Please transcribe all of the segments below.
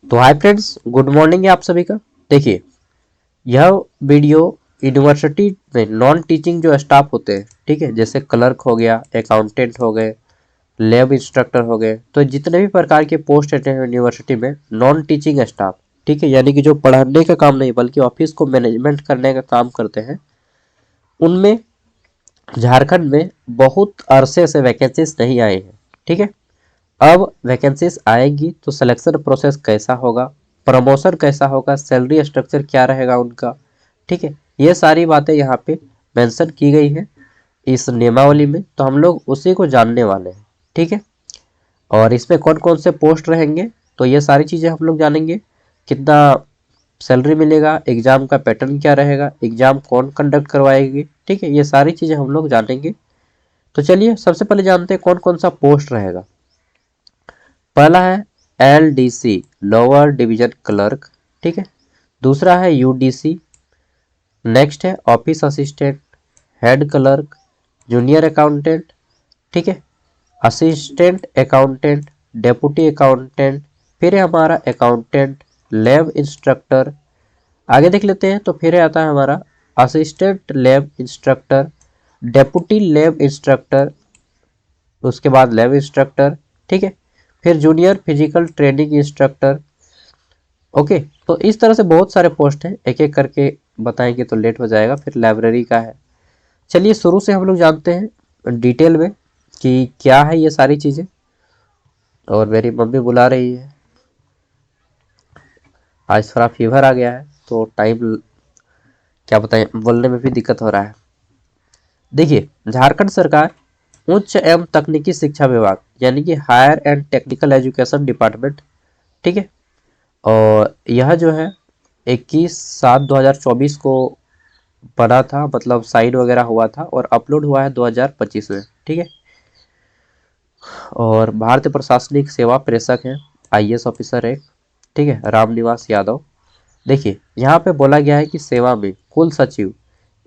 तो hi friends, good morning है आप सभी का। देखिए, यह वीडियो यूनिवर्सिटी में नॉन टीचिंग जो स्टाफ होते हैं, ठीक है, जैसे क्लर्क हो गया, अकाउंटेंट हो गए, लैब इंस्ट्रक्टर हो गए, तो जितने भी प्रकार के पोस्ट रहते हैं यूनिवर्सिटी में नॉन टीचिंग स्टाफ, ठीक है, यानी कि जो पढ़ाने का काम नहीं बल्कि ऑफिस को मैनेजमेंट करने का काम करते हैं, उनमें झारखंड में बहुत अरसे से वैकेंसीज नहीं आए हैं। ठीक है, अब वैकेंसीज आएगी तो सिलेक्शन प्रोसेस कैसा होगा, प्रमोशन कैसा होगा, सैलरी स्ट्रक्चर क्या रहेगा उनका, ठीक है, ये सारी बातें यहाँ पे मेंशन की गई है इस नियमावली में, तो हम लोग उसी को जानने वाले हैं। ठीक है, और इसमें कौन कौन से पोस्ट रहेंगे तो ये सारी चीज़ें हम लोग जानेंगे। कितना सैलरी मिलेगा, एग्जाम का पैटर्न क्या रहेगा, एग्जाम कौन कंडक्ट करवाएगी, ठीक है, ये सारी चीज़ें हम लोग जानेंगे। तो चलिए सबसे पहले जानते हैं कौन कौन सा पोस्ट रहेगा। पहला है LDC, लोअर डिवीजन क्लर्क, ठीक है। दूसरा है UDC, नेक्स्ट है office assistant, head clerk, junior accountant, ठीक है, असिस्टेंट अकाउंटेंट, डेप्यूटी अकाउंटेंट, फिर है हमारा अकाउंटेंट, लैब इंस्ट्रक्टर। आगे देख लेते हैं तो फिर आता है हमारा assistant lab instructor, deputy lab instructor, उसके बाद लैब इंस्ट्रक्टर, ठीक है, फिर junior physical training instructor. Okay, तो इस तरह से बहुत सारे पोस्ट हैं, एक एक करके बताएंगे तो लेट हो जाएगा। फिर लाइब्रेरी का है। चलिए शुरू से हम लोग जानते हैं डिटेल में कि क्या है ये सारी चीज़ें। और मेरी मम्मी बुला रही है, आज थोड़ा फीवर आ गया है तो टाइम क्या बताएं, बोलने में भी दिक्कत हो रहा है। देखिए, झारखंड सरकार उच्च एवं तकनीकी शिक्षा विभाग यानी कि higher and technical education department, ठीक है, और यह जो है 21/7/2024 को बना था, मतलब साइन वगैरह हुआ था और अपलोड हुआ है 2025 में। ठीक है, और भारतीय प्रशासनिक सेवा प्रेषक है, IAS ऑफिसर है, ठीक है, रामनिवास यादव। देखिए, यहाँ पे बोला गया है कि सेवा में कुल सचिव,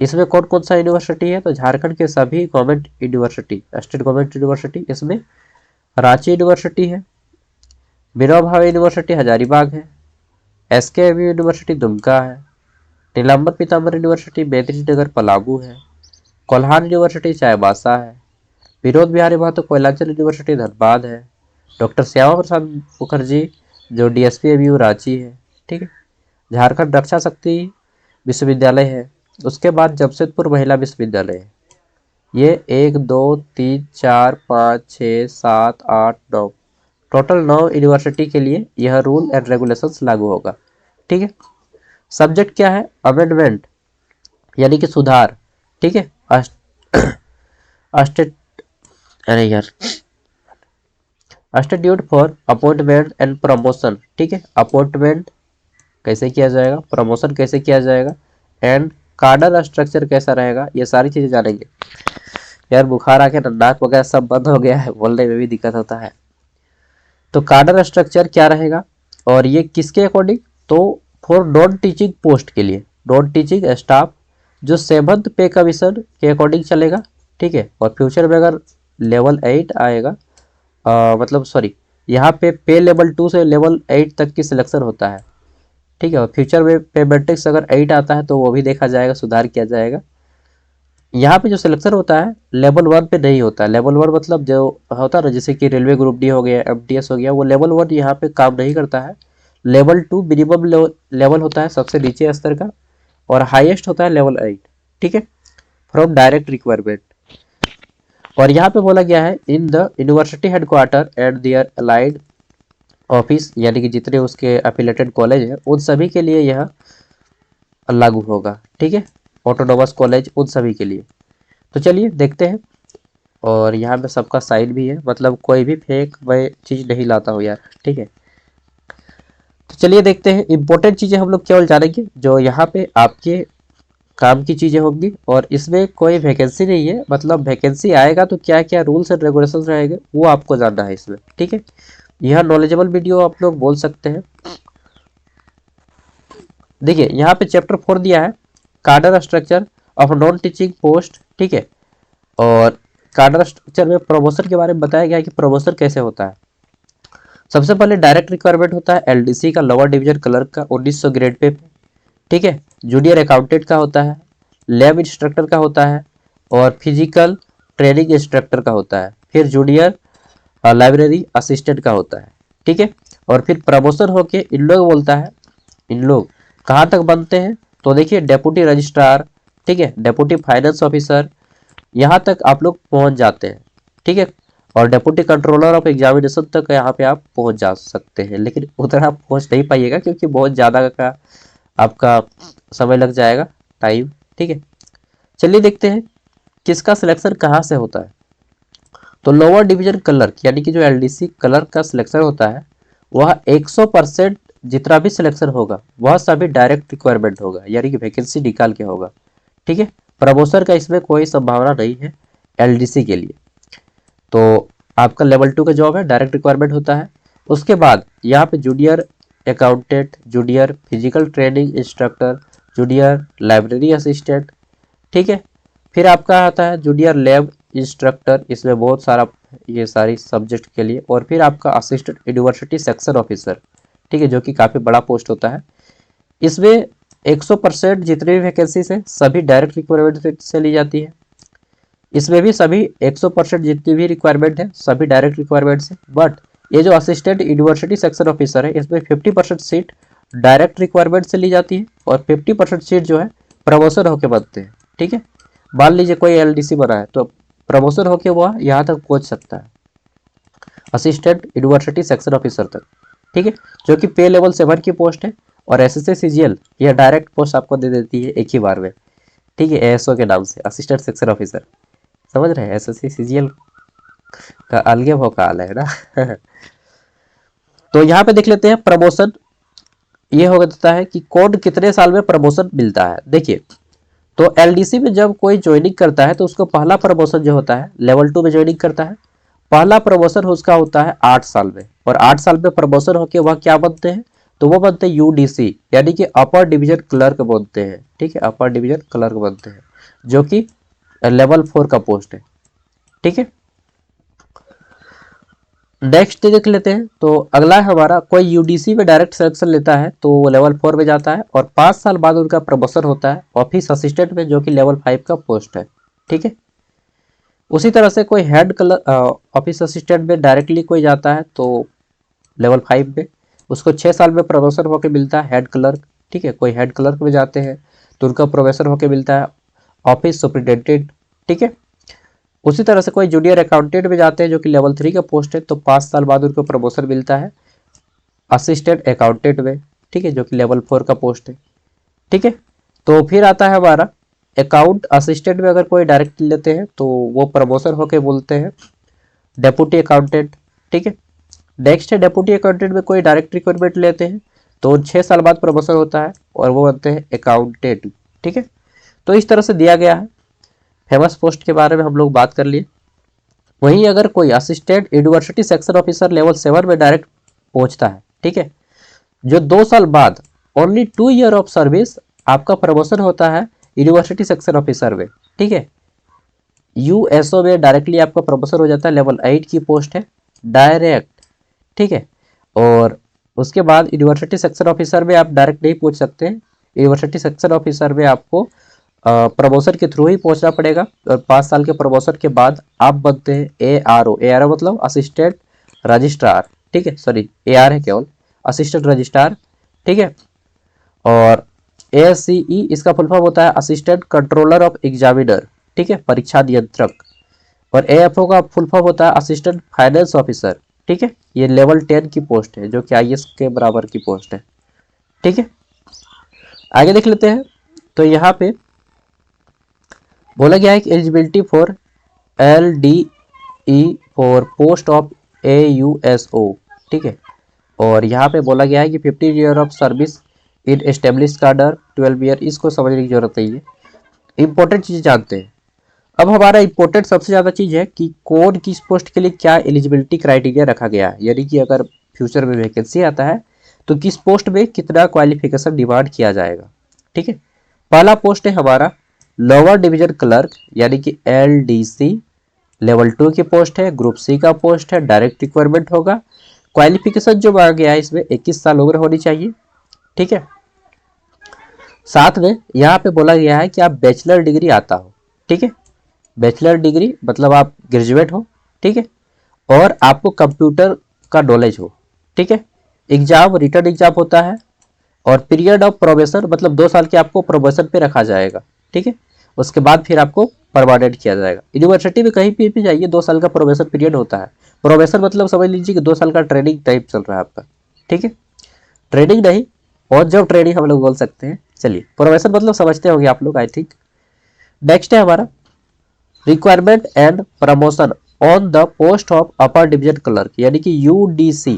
इसमें कौन कौन सा यूनिवर्सिटी है तो झारखंड के सभी government university, state government university, इसमें रांची यूनिवर्सिटी है, विनोबा भावे यूनिवर्सिटी हजारीबाग है, SKMU यूनिवर्सिटी दुमका है, नीलांबर पीताम्बर यूनिवर्सिटी मेदिनीनगर पलामू है, कोल्हान यूनिवर्सिटी चाईबासा है, विनोद बिहारी महतो कोयलांचल यूनिवर्सिटी धनबाद है, डॉक्टर श्यामा प्रसाद मुखर्जी जो DSPMU रांची है, ठीक है, झारखंड रक्षा शक्ति विश्वविद्यालय है, उसके बाद जमशेदपुर महिला विश्वविद्यालय है। ये 1 2 3 4 5 6 7 8 9, टोटल 9 यूनिवर्सिटी के लिए यह रूल एंड रेगुलेशंस लागू होगा। ठीक है, सब्जेक्ट क्या है, अमेंडमेंट यानी कि सुधार, ठीक है, अस्टेट अरे यार institute for appointment and promotion, ठीक है, अपॉइंटमेंट कैसे किया जाएगा, प्रमोशन कैसे किया जाएगा, एंड कार्डर स्ट्रक्चर कैसा रहेगा, ये सारी चीजें जानेंगे। यार बुखार आके नाक वगैरह सब बंद हो गया है, बोलने में भी दिक्कत होता है। तो कार्डर स्ट्रक्चर क्या रहेगा और ये किसके अकॉर्डिंग, तो फॉर नॉन टीचिंग पोस्ट के लिए, नॉन टीचिंग स्टाफ जो 7th पे कमीशन के अकॉर्डिंग चलेगा, ठीक है, और फ्यूचर में अगर लेवल 8 आएगा, मतलब सॉरी, यहाँ पे लेवल 2 से लेवल 8 तक की सिलेक्शन होता है, ठीक है, और फ्यूचर में पे मैट्रिक्स अगर 8 आता है तो वो भी देखा जाएगा, सुधार किया जाएगा। यहाँ पे जो सिलेक्शन होता है लेवल 1 पे नहीं होता है। लेवल 1 मतलब जो होता है ना, जैसे कि रेलवे ग्रुप डी हो गया, MTS हो गया, वो लेवल 1 यहाँ पे काम नहीं करता है। लेवल 2 मिनिमम लेवल होता है सबसे नीचे स्तर का, और हाईएस्ट होता है लेवल 8, ठीक है, फ्रॉम डायरेक्ट रिक्वायरमेंट। और यहाँ पे बोला गया है in the university headquarter and their allied office, यानी कि जितने उसके एफिलेटेड कॉलेज है उन सभी के लिए यह लागू होगा, ठीक है, ऑटोनोमस कॉलेज उन सभी के लिए। तो चलिए देखते हैं, और यहाँ पे सबका साइन भी है, मतलब कोई भी फेक मैं चीज़ नहीं लाता हूँ यार, ठीक है। तो चलिए देखते हैं, इंपॉर्टेंट चीज़ें हम लोग केवल जानेंगे जो यहाँ पे आपके काम की चीज़ें होंगी, और इसमें कोई वैकेंसी नहीं है, मतलब वैकेंसी आएगा तो क्या क्या रूल्स एंड रेगुलेशन रहेंगे वो आपको जानना है इसमें, ठीक है। यह नॉलेजेबल वीडियो आप लोग बोल सकते हैं। देखिए, यहाँ पे चैप्टर 4 दिया है, कार्डर structure of non teaching post, ठीक है, और कार्डर स्ट्रक्चर में प्रमोशन के बारे में बताया गया है कि प्रमोशन कैसे होता है। सबसे पहले डायरेक्ट रिक्वायरमेंट होता है एलडीसी का, लोअर डिवीजन क्लर्क का 1900 ग्रेड पे, ठीक है। जूनियर अकाउंटेंट का होता है, लैब इंस्ट्रक्टर का होता है, और फिजिकल ट्रेनिंग इंस्ट्रक्टर का होता है, फिर जूनियर लाइब्रेरी असिस्टेंट का होता है, ठीक है। और फिर प्रमोशन होके इन लोग बोलता है, इन लोग कहाँ तक बनते हैं, तो देखिए डेप्यूटी रजिस्ट्रार, ठीक है, डेप्यूटी फाइनेंस ऑफिसर, यहाँ तक आप लोग पहुंच जाते हैं, ठीक है। और डेप्यूटी कंट्रोलर ऑफ एग्जामिनेशन तक यहाँ पे आप पहुंच जा सकते हैं, लेकिन उधर आप पहुंच नहीं पाइएगा क्योंकि बहुत ज़्यादा का आपका समय लग जाएगा, टाइम, ठीक है। चलिए देखते हैं किसका सिलेक्शन कहाँ से होता है। तो लोअर डिवीजन क्लर्क यानी कि जो एलडीसी क्लर्क का सिलेक्शन होता है वह 100% जितना भी सिलेक्शन होगा वह सभी डायरेक्ट रिक्वायरमेंट होगा, यानी कि वैकेंसी निकाल के होगा, ठीक है। प्रमोशन का इसमें कोई संभावना नहीं है एलडीसी के लिए। तो आपका लेवल 2 का जॉब है, डायरेक्ट रिक्वायरमेंट होता है। उसके बाद यहाँ पे junior accountant, junior physical training instructor, junior library assistant, ठीक है। फिर आपका आता है जूनियर लैब इंस्ट्रक्टर, इसमें बहुत सारा ये सारी सब्जेक्ट के लिए, और फिर आपका असिस्टेंट यूनिवर्सिटी सेक्शन ऑफिसर, ठीक है, जो कि काफ़ी बड़ा पोस्ट होता है। इसमें 100% जितनी भी वैकेंसीज है सभी डायरेक्ट रिक्वायरमेंट से ली जाती है। इसमें भी सभी 100% जितनी भी रिक्वायरमेंट है सभी डायरेक्ट रिक्वायरमेंट है। बट ये जो असिस्टेंट यूनिवर्सिटी सेक्शन ऑफिसर है इसमें 50% सीट डायरेक्ट रिक्वायरमेंट से ली जाती है और 50% सीट जो है प्रमोशन होके बनते हैं, ठीक है। मान लीजिए कोई एलडीसी बना है तो प्रमोशन होके वह यहाँ तक पहुँच सकता है, असिस्टेंट यूनिवर्सिटी सेक्शन ऑफिसर तक, ठीक है, जो कि पे लेवल 7 की पोस्ट है। और एसएससी सीजीएल यह डायरेक्ट पोस्ट आपको दे देती है एक ही बार में, ठीक है, एएसओ के नाम से, असिस्टेंट सेक्शन ऑफिसर, समझ रहे हैं। एसएससी सीजीएल का अलग भौकाल है ना तो यहाँ पे देख लेते हैं प्रमोशन, ये हो जाता है कि कौन कितने साल में प्रमोशन मिलता है। देखिए तो एलडीसी में जब कोई ज्वाइनिंग करता है तो उसको पहला प्रमोशन जो होता है लेवल 2 में ज्वाइनिंग करता है, पहला प्रमोशन उसका होता है 8 साल में, और 8 साल में प्रमोशन होके वह क्या बनते हैं, तो वो बनते हैं यूडीसी यानी कि अपर डिवीजन क्लर्क बनते हैं, ठीक है, अपर डिवीजन क्लर्क बनते हैं, जो कि लेवल 4 का पोस्ट है, ठीक है। नेक्स्ट देख लेते हैं। तो अगला है हमारा, कोई यूडीसी में डायरेक्ट सिलेक्शन लेता है तो वो लेवल 4 में जाता है और 5 साल बाद उनका प्रमोशन होता है ऑफिस असिस्टेंट में, जो कि लेवल 5 का पोस्ट है, ठीक है। उसी तरह से कोई हेड क्लर्क ऑफिस असिस्टेंट में डायरेक्टली कोई जाता है तो लेवल 5 में उसको 6 साल में प्रमोशन होकर मिलता है हेड क्लर्क, ठीक है। कोई हेड क्लर्क में जाते हैं तो उनका प्रोफेसर होकर मिलता है ऑफिस सुपरिटेंडेंट, ठीक है। उसी तरह से कोई जूनियर अकाउंटेंट में जाते हैं जो कि लेवल 3 का पोस्ट है तो 5 साल बाद उनको प्रमोशन मिलता है असिस्टेंट अकाउंटेंट में, ठीक है, जो कि लेवल 4 का पोस्ट है, ठीक है। तो फिर आता है हमारा अकाउंट असिस्टेंट में अगर कोई डायरेक्ट लेते हैं तो वो प्रमोशन होके बोलते हैं डेप्यूटी अकाउंटेंट, ठीक है। नेक्स्ट है डेप्यूटी अकाउंटेंट में कोई डायरेक्ट रिक्वायरमेंट लेते हैं तो 6 साल बाद प्रमोशन होता है और वो बनते हैं अकाउंटेंट, ठीक है। तो इस तरह से दिया गया है। फेमस पोस्ट के बारे में हम लोग बात कर लिए। वहीं अगर कोई assistant university section officer level 7 में डायरेक्ट पहुंचता है, ठीक है, जो 2 साल बाद ओनली 2 ईयर ऑफ सर्विस आपका प्रमोशन होता है यूनिवर्सिटी सेक्शन ऑफिसर में, ठीक है। यूएसओ में डायरेक्टली आपका प्रमोशन हो जाता है, लेवल 8 की पोस्ट है डायरेक्ट, ठीक है। और उसके बाद यूनिवर्सिटी सेक्शन ऑफिसर में आप डायरेक्ट नहीं पहुंच सकते, यूनिवर्सिटी सेक्शन ऑफिसर में आपको प्रमोशन के थ्रू ही पहुंचना पड़ेगा। और 5 साल के प्रमोशन के बाद आप बनते हैं एआरओ, एआरओ मतलब असिस्टेंट रजिस्ट्रार, ठीक है, सॉरी एआर है केवल, असिस्टेंट रजिस्ट्रार, ठीक है। और एएससीई इसका फुल फॉर्म होता है असिस्टेंट कंट्रोलर ऑफ एग्जामिनर, ठीक है, परीक्षा नियंत्रक। और एएफओ का फुल फॉर्म होता है असिस्टेंट फाइनेंस ऑफिसर, ठीक है। ये लेवल 10 की पोस्ट है जो कि आईएएस के बराबर की पोस्ट है, ठीक है। आगे देख लेते हैं। तो यहाँ पे बोला गया है कि eligibility for LDE for post of AUSO, ठीक है। और यहाँ पे बोला गया है कि 15 year of service in establish कार्डर 12 ईयर, इसको समझने की जरूरत नहीं है। इंपॉर्टेंट चीज जानते हैं। अब हमारा इंपॉर्टेंट सबसे ज़्यादा चीज़ है कि कौन किस पोस्ट के लिए क्या एलिजिबिलिटी क्राइटेरिया रखा गया है, यानी कि अगर फ्यूचर में वैकेंसी आता है तो किस पोस्ट में कितना क्वालिफिकेशन डिमांड किया जाएगा, ठीक है। पहला पोस्ट है हमारा लोअर डिवीजन क्लर्क यानी कि एलडीसी, लेवल 2 की पोस्ट है, ग्रुप सी का पोस्ट है, डायरेक्ट रिक्वायरमेंट होगा। क्वालिफिकेशन जो मांगा गया है इसमें 21 साल उम्र होनी चाहिए, ठीक है। साथ में यहाँ पे बोला गया है कि आप बैचलर डिग्री आता हो, ठीक है। बैचलर डिग्री मतलब आप ग्रेजुएट हो, ठीक है, और आपको कंप्यूटर का नॉलेज हो, ठीक है। एग्जाम रिटर्न एग्जाम होता है, और पीरियड ऑफ प्रोबेशन मतलब 2 साल के आपको प्रोबेशन पे रखा जाएगा, ठीक है। उसके बाद फिर आपको परमानेंट किया जाएगा। यूनिवर्सिटी में कहीं भी जाइए 2 साल का प्रोबेशन पीरियड होता है। प्रोबेशन मतलब समझ लीजिए कि 2 साल का ट्रेनिंग टाइप चल रहा है आपका, ठीक है। ट्रेनिंग नहीं, और जब ट्रेनिंग हम लोग बोल सकते हैं। चलिए, प्रोबेशन मतलब समझते होंगे आप लोग, आई थिंक। नेक्स्ट है हमारा requirement and promotion on the post of upper division clerk, यानी कि यूडीसी,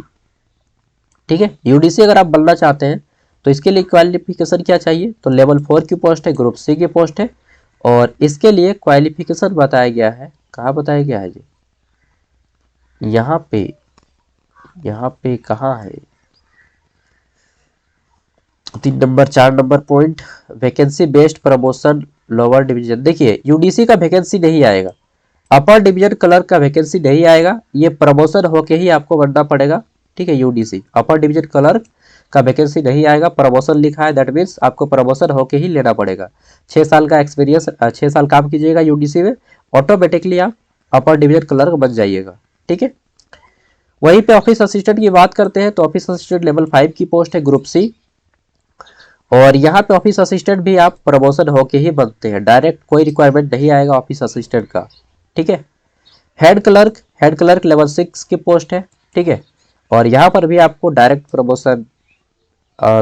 ठीक है। यूडीसी अगर आप बनना चाहते हैं तो इसके लिए क्वालिफिकेशन क्या चाहिए, तो लेवल 4 की पोस्ट है, ग्रुप सी की पोस्ट है, और इसके लिए क्वालिफिकेशन बताया गया है। कहाँ बताया गया है जी, यहाँ पे कहाँ है, 3 number 4 number point, vacancy based promotion lower division. देखिए, यूडीसी का वैकेंसी नहीं आएगा, अपर डिवीजन क्लर्क का वैकेंसी नहीं आएगा, ये प्रमोशन होके ही आपको बनना पड़ेगा, ठीक है। यूडीसी अपर डिवीजन क्लर्क का वैकेंसी नहीं आएगा, प्रमोशन लिखा है, दैट मीन्स आपको प्रमोशन होके ही लेना पड़ेगा। 6 साल का एक्सपीरियंस, 6 साल काम कीजिएगा यूडीसी में, ऑटोमेटिकली आप अपर डिवीजन क्लर्क बन जाइएगा, ठीक है। वहीं पे ऑफिस असिस्टेंट की बात करते हैं तो ऑफिस असिस्टेंट लेवल 5 की पोस्ट है, ग्रुप सी, और यहाँ पे ऑफिस असिस्टेंट भी आप प्रमोशन होके ही बनते हैं, डायरेक्ट कोई रिक्वायरमेंट नहीं आएगा ऑफिस असिस्टेंट का, ठीक है। हेड क्लर्क लेवल 6 की पोस्ट है, ठीक है, और यहाँ पर भी आपको डायरेक्ट प्रमोशन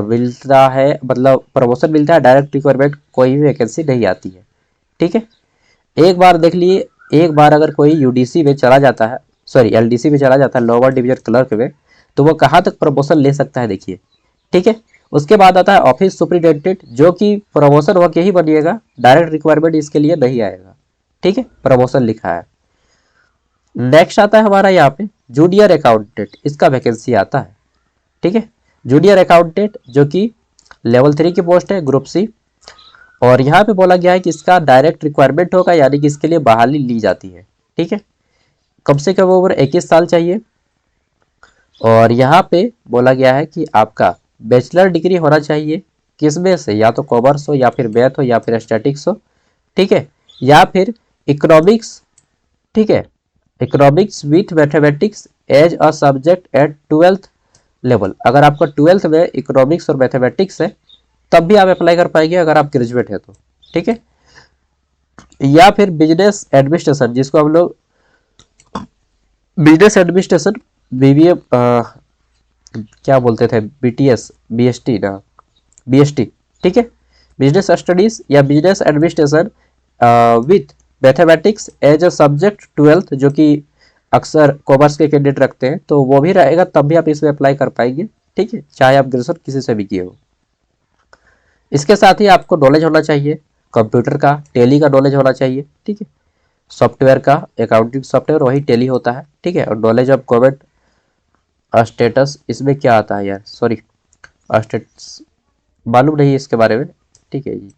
मिलता है, मतलब प्रमोशन मिलता है, डायरेक्ट रिक्वायरमेंट कोई भी वैकेंसी नहीं आती है, ठीक है। एक बार देख लिए, एक बार अगर कोई यूडीसी में चला जाता है, सॉरी एलडीसी में चला जाता है, लोअर डिवीजन क्लर्क में, तो वो कहाँ तक प्रमोशन ले सकता है देखिए, ठीक है। उसके बाद आता है ऑफिस सुपरिटेंडेंट, जो कि प्रमोशन होके ही बनिएगा, डायरेक्ट रिक्वायरमेंट इसके लिए नहीं आएगा, ठीक है, प्रमोशन लिखा है। नेक्स्ट आता है हमारा यहाँ पे जूनियर अकाउंटेंट, इसका वैकेंसी आता है, ठीक है। जूनियर अकाउंटेंट जो कि लेवल 3 की पोस्ट है, ग्रुप सी, और यहाँ पे बोला गया है कि इसका डायरेक्ट रिक्वायरमेंट होगा, यानी कि इसके लिए बहाली ली जाती है, ठीक है। कम से कम उम्र 21 साल चाहिए, और यहाँ पे बोला गया है कि आपका बैचलर डिग्री होना चाहिए, किसमें से, या तो कॉमर्स हो, या फिर मैथ हो, या फिर स्टैटिक्स हो, ठीक है, या फिर इकोनॉमिक्स, ठीक है, economics with mathematics as a subject at 12th level. अगर आपका 12th में इकोनॉमिक्स और मैथमेटिक्स है तब भी आप अप्लाई कर पाएंगे, अगर आप ग्रेजुएट है तो, ठीक है। या फिर बिजनेस एडमिनिस्ट्रेशन, जिसको हम लोग बिजनेस एडमिनिस्ट्रेशन बीबीए क्या बोलते थे, बीटीएस, बीएसटी ना, बीएसटी, ठीक है। बिजनेस स्टडीज या business administration with mathematics as a subject 12th, जो कि अक्सर कॉमर्स के कैंडिडेट रखते हैं, तो वो भी रहेगा, तब भी आप इसमें अप्लाई कर पाएंगे, ठीक है, चाहे आप ग्रेजुएशन किसी से भी किए हो। इसके साथ ही आपको नॉलेज होना चाहिए कंप्यूटर का, टेली का नॉलेज होना चाहिए, ठीक है। सॉफ्टवेयर का, अकाउंटिंग सॉफ्टवेयर वही टेली होता है, ठीक है। और नॉलेज ऑफ गवर्नमेंट स्टेटस, इसमें क्या आता है यार, सॉरी स्टेटस मालूम नहीं है इसके बारे में, ठीक है जी,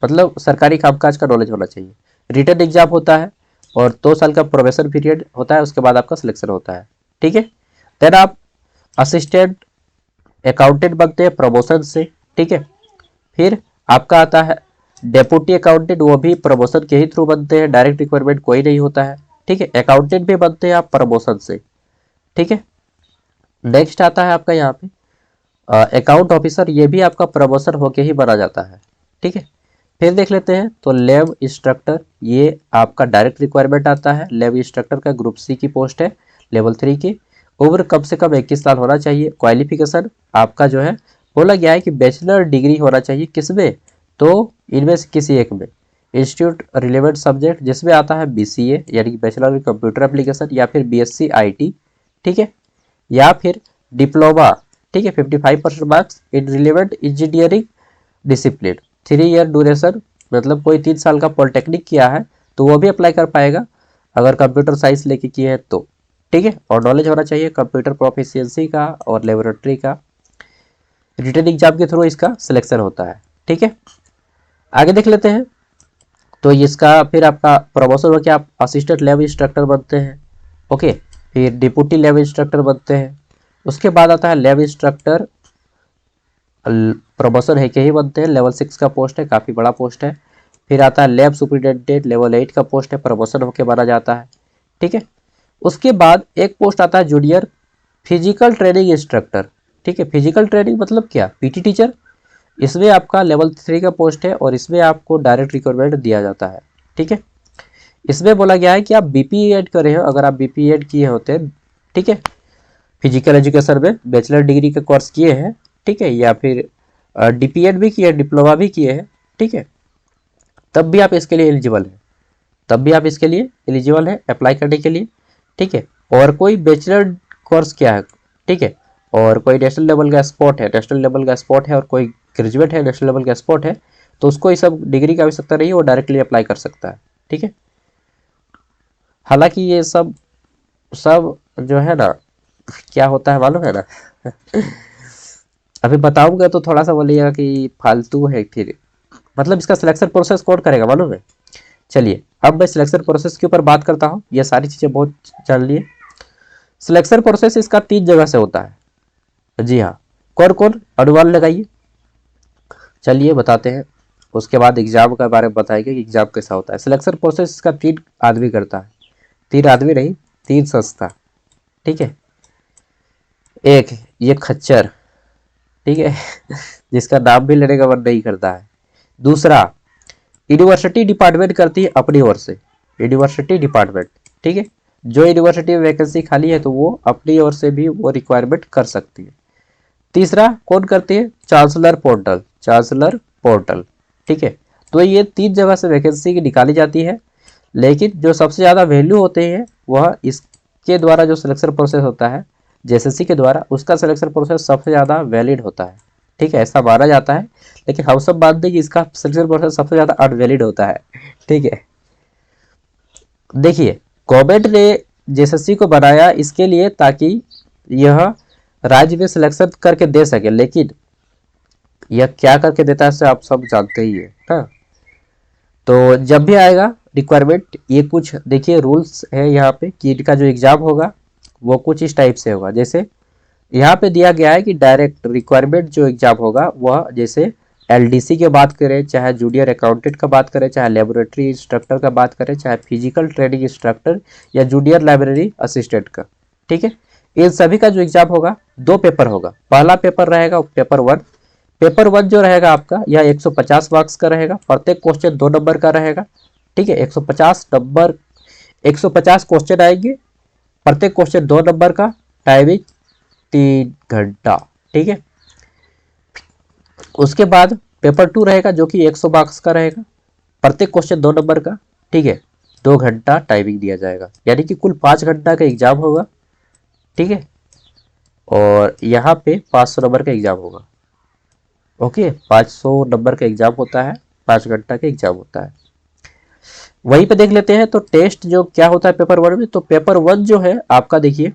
मतलब सरकारी कामकाज का नॉलेज होना चाहिए। रिटन एग्जाम होता है, और 2 साल का प्रोबेशन पीरियड होता है, उसके बाद आपका सिलेक्शन होता है, ठीक है। देन आप असिस्टेंट अकाउंटेंट बनते हैं प्रमोशन से, ठीक है। फिर आपका आता है डेप्यूटी अकाउंटेंट, वो भी प्रमोशन के ही थ्रू बनते हैं, डायरेक्ट रिक्वायरमेंट कोई नहीं होता है, ठीक है। अकाउंटेंट भी बनते हैं आप प्रमोशन से, ठीक है। नेक्स्ट आता है आपका यहाँ पे अकाउंट ऑफिसर, ये भी आपका प्रमोशन होके ही बना जाता है, ठीक है। फिर देख लेते हैं तो लैब इंस्ट्रक्टर, ये आपका डायरेक्ट रिक्वायरमेंट आता है, लैब इंस्ट्रक्टर का ग्रुप सी की पोस्ट है, लेवल 3 की, उम्र कम से कम 21 साल होना चाहिए। क्वालिफिकेशन आपका जो है बोला गया है कि बैचलर डिग्री होना चाहिए, किसमें, तो इनमें से किसी एक में, इंस्टीट्यूट रिलेवेंट सब्जेक्ट, जिसमें आता है बीसीए यानी कि बैचलर इन कंप्यूटर एप्लीकेशन, या फिर बीएससी आईटी, ठीक है, या फिर डिप्लोमा, ठीक है, 55% marks in relevant engineering discipline, 3 year duration, मतलब कोई 3 साल का पॉलिटेक्निक किया है तो वो भी अप्लाई कर पाएगा, अगर कंप्यूटर साइंस लेके किए हैं तो, ठीक है। और नॉलेज होना चाहिए कंप्यूटर प्रोफिशिएंसी का और लेबोरेटरी का। रिटन एग्जाम के थ्रू इसका सिलेक्शन होता है, ठीक है। आगे देख लेते हैं तो इसका फिर आपका प्रमोशन हो के आप असिस्टेंट लैब इंस्ट्रक्टर बनते हैं, ओके, फिर डिप्यूटी लैब इंस्ट्रक्टर बनते हैं, उसके बाद आता है लैब इंस्ट्रक्टर, प्रमोशन है के ही बनते हैं, लेवल 6 का पोस्ट है, काफ़ी बड़ा पोस्ट है। फिर आता है लैब सुपरिटेंडेंट, लेवल 8 का पोस्ट है, प्रमोशन होकर बना जाता है, ठीक है। उसके बाद एक पोस्ट आता है जूनियर फिजिकल ट्रेनिंग इंस्ट्रक्टर, ठीक है। फिजिकल ट्रेनिंग मतलब क्या, पीटी टीचर। इसमें आपका लेवल 3 का पोस्ट है और इसमें आपको डायरेक्ट रिक्वायरमेंट दिया जाता है, ठीक है। इसमें बोला गया है कि आप बीपी एड करे हो, अगर आप बीपी एड किए होते हैं, ठीक है, फिजिकल एजुकेशन में बैचलर डिग्री का कोर्स किए हैं, ठीक है, या फिर डीपीएड भी किए, डिप्लोमा भी किए हैं, ठीक है, तब भी आप इसके लिए एलिजिबल है, तब भी आप इसके लिए एलिजिबल है अप्लाई करने के लिए, ठीक है। और कोई बैचलर कोर्स किया है, ठीक है, और कोई नेशनल लेवल का स्पोर्ट है, नेशनल लेवल का स्पोर्ट है, और कोई ग्रेजुएट है, नेशनल लेवल का स्पोर्ट है, तो उसको ये सब डिग्री की आवश्यकता नहीं है, वो डायरेक्टली अप्लाई कर सकता है, ठीक है। हालांकि ये सब सब जो है ना, क्या होता है मालूम है ना अभी बताऊंगा तो थोड़ा सा बोलिएगा कि फालतू है, फिर मतलब इसका सिलेक्शन प्रोसेस कौन करेगा मालूम है। चलिए अब मैं सिलेक्शन प्रोसेस के ऊपर बात करता हूँ, ये सारी चीजें बहुत जान लिए। सिलेक्शन प्रोसेस इसका 3 जगह से होता है, जी हाँ। कौन कौन, अनुमान लगाइए, चलिए बताते हैं। उसके बाद एग्जाम के बारे में बताएंगे कि एग्जाम कैसा होता है। सिलेक्शन प्रोसेस इसका 3 आदमी करता है, 3 आदमी नहीं, 3 संस्था, ठीक है। एक ये खच्चर, ठीक है जिसका नाम भी लेने का मन नहीं करता है। दूसरा यूनिवर्सिटी डिपार्टमेंट करती है अपनी ओर से, यूनिवर्सिटी डिपार्टमेंट, ठीक है, जो यूनिवर्सिटी में वैकेंसी खाली है तो वो अपनी ओर से भी वो रिक्वायरमेंट कर सकती है। तीसरा कौन करती है, चांसलर पोर्टल, चांसलर पोर्टल, ठीक है। तो ये 3 जगह से वैकेंसी निकाली जाती है, लेकिन जो सबसे ज़्यादा वैल्यू होते हैं वह इसके द्वारा जो सिलेक्शन प्रोसेस होता है जेएसएससी के द्वारा, उसका सिलेक्शन प्रोसेस सबसे ज़्यादा वैलिड होता है, ठीक है, ऐसा माना जाता है। लेकिन हम सब मानते हैं कि इसका सिलेक्शन प्रोसेस सबसे ज़्यादा अनवैलिड होता है, ठीक है। देखिए गवर्नमेंट ने जेएसएससी को बनाया इसके लिए ताकि यह राज्य में सिलेक्शन करके दे सके, लेकिन यह क्या करके देता है से आप सब जानते ही है ना। तो जब भी आएगा रिक्वायरमेंट, ये कुछ देखिए रूल्स है यहाँ पे कि इनका जो एग्जाम होगा वो कुछ इस टाइप से होगा। जैसे यहाँ पे दिया गया है कि डायरेक्ट रिक्वायरमेंट जो एग्जाम होगा वह जैसे एलडीसी की बात करें, चाहे जूनियर अकाउंटेंट का बात करें, चाहे लेबोरेटरी इंस्ट्रक्टर का बात करें, चाहे फिजिकल ट्रेनिंग इंस्ट्रक्टर या जूनियर लाइब्रेरी असिस्टेंट का, ठीक है, इन सभी का जो एग्जाम होगा 2 पेपर होगा। पहला पेपर रहेगा पेपर 1, पेपर 1 जो रहेगा आपका यह 150 मार्क्स का रहेगा, प्रत्येक क्वेश्चन 2 नंबर का रहेगा, ठीक है। 150 नंबर, 150 क्वेश्चन आएंगे, प्रत्येक क्वेश्चन 2 नंबर का, टाइमिंग 3 घंटा, ठीक है। उसके बाद पेपर 2 रहेगा जो कि 100 मार्क्स का रहेगा, प्रत्येक क्वेश्चन 2 नंबर का, ठीक है, 2 घंटा टाइमिंग दिया जाएगा, यानी कि कुल 5 घंटा का एग्जाम होगा, ठीक है। और यहाँ पे 500 नंबर का एग्जाम होगा, ओके, 500 नंबर का एग्जाम होता है, 5 घंटा का एग्जाम होता है। वहीं पे देख लेते हैं तो टेस्ट जो क्या होता है पेपर 1 में। तो पेपर 1 जो है आपका देखिए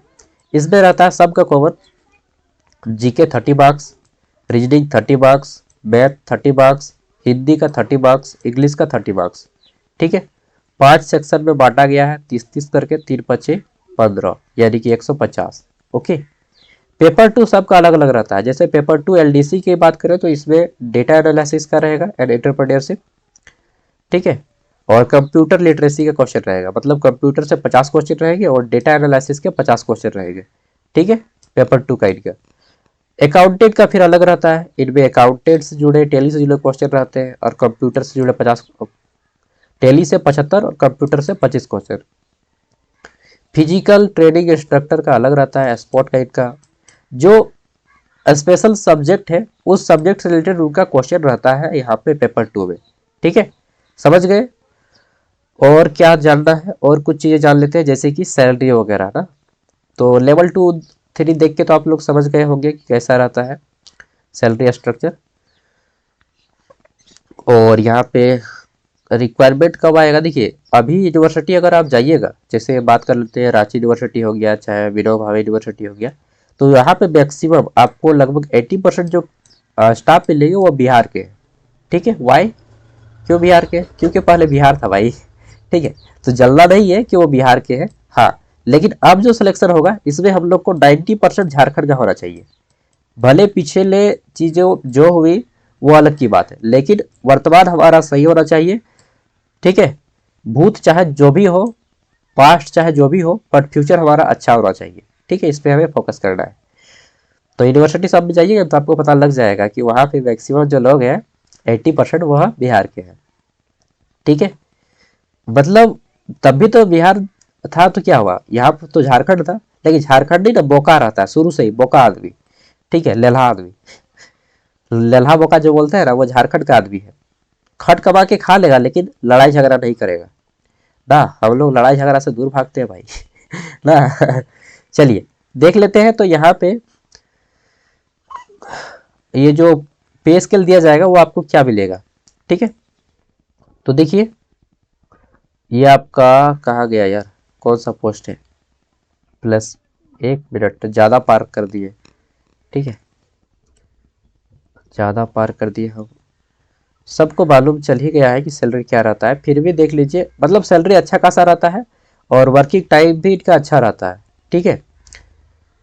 इसमें रहता है सबका cover, GK 30 marks, reasoning 30 marks, math 30 marks, Hindi का 30 मार्क्स, इंग्लिश का 30 मार्क्स, ठीक है। 5 सेक्शन में बांटा गया है, 30-30 करके, 3×5=15, यानी कि 150, ओके। पेपर 2 सबका अलग अलग रहता है। जैसे पेपर 2 एलडीसी की बात करें तो इसमें डेटा एनालिसिस का रहेगा एंड एंटरप्रेन्योरशिप, ठीक है, और कंप्यूटर लिटरेसी का क्वेश्चन रहेगा, मतलब कंप्यूटर से 50 क्वेश्चन रहेंगे और डेटा एनालिसिस के 50 क्वेश्चन रहेंगे, ठीक है, पेपर 2 का इनका। अकाउंटेंट का फिर अलग रहता है, इनमें अकाउंटेंट से जुड़े, टैली से जुड़े क्वेश्चन रहते हैं, और कंप्यूटर से जुड़े 50, टैली से 75 और कंप्यूटर से 25 क्वेश्चन। फिजिकल ट्रेनिंग इंस्ट्रक्टर का अलग रहता है, स्पोर्ट का इनका जो स्पेशल सब्जेक्ट है उस सब्जेक्ट से रिलेटेड उनका क्वेश्चन रहता है यहाँ पे पेपर 2 में, ठीक है, समझ गए। और क्या जानना है, और कुछ चीजें जान लेते हैं जैसे कि सैलरी वगैरह ना। तो लेवल 2-3 देख के तो आप लोग समझ गए होंगे कि कैसा रहता है सैलरी स्ट्रक्चर। और यहाँ पे रिक्वायरमेंट कब आएगा, देखिए अभी यूनिवर्सिटी अगर आप जाइएगा, जैसे बात कर लेते हैं रांची यूनिवर्सिटी हो गया, चाहे विनोबा भावे यूनिवर्सिटी हो गया, तो यहाँ पे मैक्सिमम आपको लगभग 80% जो स्टाफ मिलेंगे वो बिहार के, ठीक है। वाई, क्यों बिहार के, क्योंकि पहले बिहार था भाई, ठीक है, तो जलना नहीं है कि वो बिहार के हैं, हाँ, लेकिन अब जो सिलेक्शन होगा इसमें हम लोग को 90% झारखंड का होना चाहिए। भले पिछले चीजों जो हुई वो अलग की बात है, लेकिन वर्तमान हमारा सही होना चाहिए। ठीक है, भूत चाहे जो भी हो, पास्ट चाहे जो भी हो, बट फ्यूचर हमारा अच्छा होना चाहिए। ठीक है, इस पे हमें फोकस करना है। तो यूनिवर्सिटी सब में जाइएगा तो आपको पता लग जाएगा कि वहाँ पे मैक्सिमम जो लोग हैं 80% वह बिहार के हैं। ठीक है, मतलब तब भी तो बिहार था तो क्या हुआ, यहाँ पर तो झारखंड था, लेकिन झारखंड ही ना बोका रहता है शुरू से ही, बोका आदमी। ठीक है, लेल्हा आदमी, लेल्हा बोका जो बोलते हैं ना वो झारखंड का आदमी है। खट कमा के खा लेगा लेकिन लड़ाई झगड़ा नहीं करेगा ना। हम लोग लड़ाई झगड़ा से दूर भागते हैं भाई ना। चलिए देख लेते हैं। तो यहाँ पे ये जो पे स्केल दिया जाएगा वो आपको क्या मिलेगा। ठीक है, तो देखिए ये आपका कहाँ गया यार, कौन सा पोस्ट है, प्लस 1 मिनट ज़्यादा पार कर दिए। ठीक है, ज़्यादा पार कर दिए हम, सबको मालूम चल ही गया है कि सैलरी क्या रहता है। फिर भी देख लीजिए, मतलब सैलरी अच्छा खासा रहता है और वर्किंग टाइम भी इनका अच्छा रहता है। ठीक है,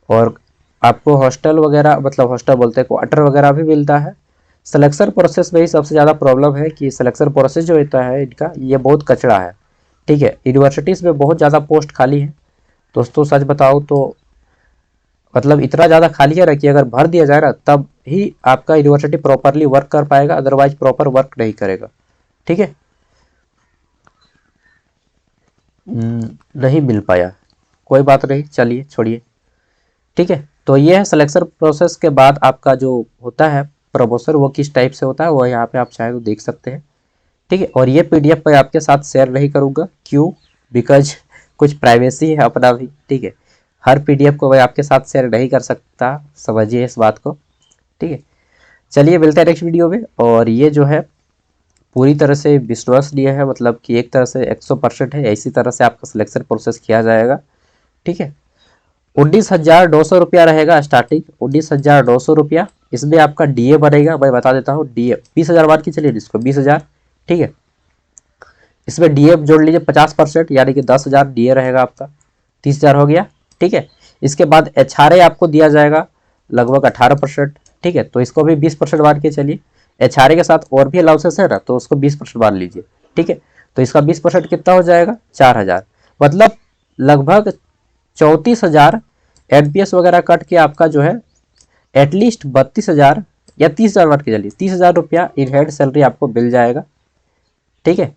और आपको हॉस्टल वगैरह, मतलब हॉस्टल बोलते हैं क्वार्टर वगैरह भी मिलता है। सिलेक्शन प्रोसेस में ही सबसे ज़्यादा प्रॉब्लम है कि सिलेक्शन प्रोसेस जो होता है इनका ये बहुत कचरा है। ठीक है, यूनिवर्सिटीज़ में बहुत ज़्यादा पोस्ट खाली है दोस्तों, सच बताओ तो मतलब इतना ज़्यादा खाली है ना कि अगर भर दिया जाए ना तब ही आपका यूनिवर्सिटी प्रॉपरली वर्क कर पाएगा, अदरवाइज प्रॉपर वर्क नहीं करेगा। ठीक है, नहीं मिल पाया, कोई बात नहीं, चलिए छोड़िए। ठीक है, तो ये है सिलेक्शन प्रोसेस के बाद आपका जो होता है प्रमोशन, वो किस टाइप से होता है वो यहाँ पे आप चाहे तो देख सकते हैं। ठीक है, और ये पीडीएफ मैं आपके साथ शेयर नहीं करूँगा, क्यों, बिकॉज कुछ प्राइवेसी है अपना भी। ठीक है, हर पीडीएफ को मैं आपके साथ शेयर नहीं कर सकता, समझिए इस बात को। ठीक है, चलिए मिलते हैं नेक्स्ट वीडियो में। और ये जो है पूरी तरह से विश्वसनीय है, मतलब कि एक तरह से 100% है, इसी तरह से आपका सिलेक्शन प्रोसेस किया जाएगा। ठीक है, 19,900 रुपया रहेगा स्टार्टिंग, 19,900 रुपया। इसमें आपका डीए बनेगा, मैं बता देता हूँ, डीए 20,000 मान के चलिए इसको 20,000। ठीक है, इसमें डीए जोड़ लीजिए 50%, यानी कि 10,000 डीए रहेगा आपका, 30,000 हो गया। ठीक है, इसके बाद एचआरए आपको दिया जाएगा लगभग 18%। ठीक है, तो इसको भी 20% मान के चलिए। एचआरए के साथ और भी अलाउंसेस है ना, तो उसको 20% मान लीजिए। ठीक है, तो इसका 20% कितना हो जाएगा, 4,000, मतलब लगभग 34,000 एनपीएस वगैरह कट के आपका जो है एटलीस्ट 32,000 या 30,000 मान के चलिए, 30,000 रुपया इन हैंड सैलरी आपको मिल जाएगा। ठीक है,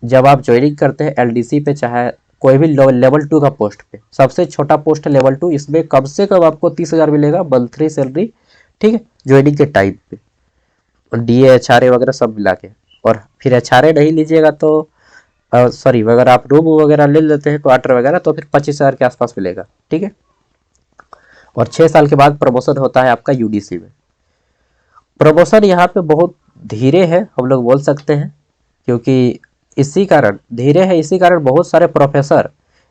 जब आप ज्वाइनिंग करते हैं एलडीसी पे, चाहे कोई भी लेवल 2 का पोस्ट पे, सबसे छोटा पोस्ट है लेवल 2, इसमें कम से कम आपको 30,000 मिलेगा मंथली सैलरी। ठीक है, ज्वाइनिंग के टाइम पे, डीए एचआरए वगैरह सब मिला के। और फिर एचआरए नहीं लीजिएगा तो सॉरी, अगर आप रूम वगैरह ले लेते हैं क्वार्टर वगैरह, तो फिर 25,000 के आसपास मिलेगा। ठीक है, और 6 साल के बाद प्रमोशन होता है आपका यूडीसी में। प्रमोशन यहाँ पे बहुत धीरे है हम लोग बोल सकते हैं, क्योंकि इसी कारण धीरे है, इसी कारण बहुत सारे प्रोफेसर,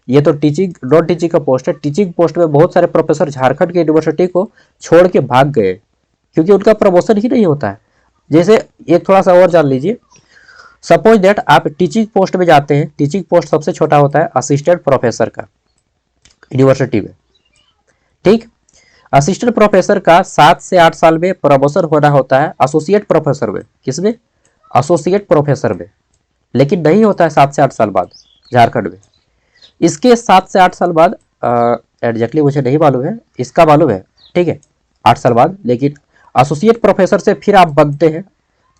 ये तो टीचिंग नॉन टीचिंग का पोस्ट है, टीचिंग पोस्ट में बहुत सारे प्रोफेसर झारखंड की यूनिवर्सिटी को छोड़ के भाग गए, क्योंकि उनका प्रमोशन ही नहीं होता है। जैसे एक थोड़ा सा और जान लीजिए, सपोज दैट आप टीचिंग पोस्ट में जाते हैं, टीचिंग पोस्ट सबसे छोटा होता है असिस्टेंट प्रोफेसर का यूनिवर्सिटी में। ठीक, असिस्टेंट प्रोफेसर का 7 से 8 साल में प्रमोशन होना होता है एसोसिएट प्रोफेसर में। किसमें, एसोसिएट प्रोफेसर में, लेकिन नहीं होता है 7 से 8 साल बाद झारखंड में। इसके 7 से 8 साल बाद एग्जैक्टली मुझे नहीं मालूम है, इसका मालूम है। ठीक है, 8 साल बाद, लेकिन एसोसिएट प्रोफेसर से फिर आप बनते हैं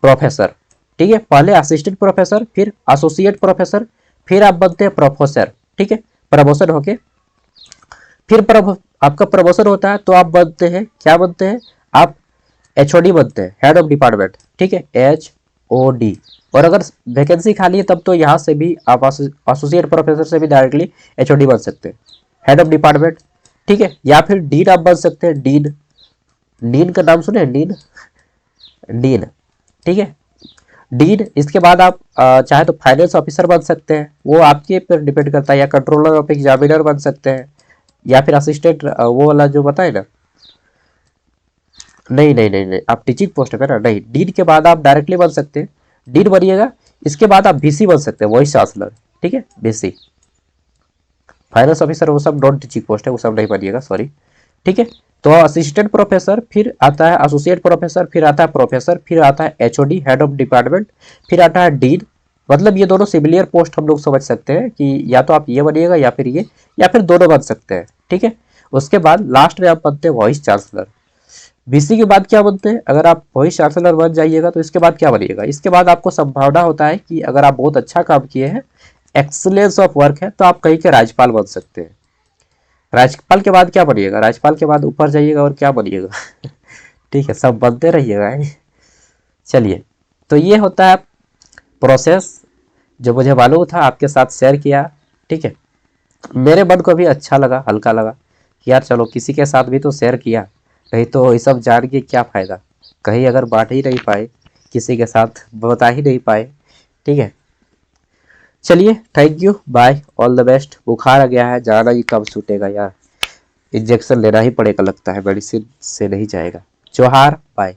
प्रोफेसर। ठीक है, पहले असिस्टेंट प्रोफेसर, फिर एसोसिएट प्रोफेसर, फिर आप बनते हैं प्रोफेसर। ठीक है, प्रमोशन होके फिर आपका प्रमोशन होता है तो आप बनते हैं, क्या बनते हैं आप, एचओडी बनते हैं, हेड ऑफ डिपार्टमेंट। ठीक है, एचओडी। और अगर वैकेंसी खाली है तब तो यहाँ से भी आप एसोसिएट प्रोफेसर से भी डायरेक्टली एचओडी बन सकते हैं, हेड ऑफ डिपार्टमेंट। ठीक है, या फिर डीन आप बन सकते हैं, डीन, डीन का नाम सुने, डीन, डीन। ठीक है, डीन। इसके बाद आप चाहे तो फाइनेंस ऑफिसर बन सकते हैं, वो आपके पर डिपेंड करता है, या कंट्रोलर ऑफ एग्जामिनर बन सकते हैं, या फिर असिस्टेंट, वो वाला जो बताए ना, नहीं नहीं नहीं नहीं, आप टीचिंग पोस्ट है ना, नहीं, डीन के बाद आप डायरेक्टली बन सकते हैं, डीन बनिएगा। इसके बाद आप वीसी बन सकते हैं, वाइस चांसलर। ठीक है, वीसी। फाइनेंस ऑफिसर वो सब नॉन टीचिंग पोस्ट है, वो सब नहीं बनिएगा, सॉरी। ठीक है, तो असिस्टेंट प्रोफेसर, फिर आता है एसोसिएट प्रोफेसर, फिर आता है प्रोफेसर, फिर आता है एचओडी हेड ऑफ डिपार्टमेंट, फिर आता है डीन। मतलब ये दोनों सिमिलियर पोस्ट हम लोग समझ सकते हैं कि या तो आप ये बनिएगा या फिर ये, या फिर दोनों बन सकते हैं। ठीक है, उसके बाद लास्ट में आप बनते हैं वाइस चांसलर। बीसी के बाद क्या बनते हैं, अगर आप वाइस चांसलर बन जाइएगा तो इसके बाद क्या बनिएगा, इसके बाद आपको संभावना होता है कि अगर आप बहुत अच्छा काम किए हैं, एक्सीलेंस ऑफ वर्क है, तो आप कहीं के राज्यपाल बन सकते हैं। राज्यपाल के बाद क्या बनिएगा, राज्यपाल के बाद ऊपर जाइएगा और क्या बनिएगा ठीक है, सब बनते रहिएगा चलिए, तो ये होता है प्रोसेस जो मुझे मालूम था, आपके साथ शेयर किया। ठीक है, मेरे मन को भी अच्छा लगा, हल्का लगा कि यार चलो किसी के साथ भी तो शेयर किया, नहीं तो ये सब जान के क्या फ़ायदा, कहीं अगर बांट ही नहीं पाए, किसी के साथ बता ही नहीं पाए। ठीक है, चलिए, thank you, bye, all the best. बुखार आ गया है, जाना ही कब छूटेगा यार, इंजेक्शन लेना ही पड़ेगा लगता है, मेडिसिन से नहीं जाएगा। जोहार, बाय।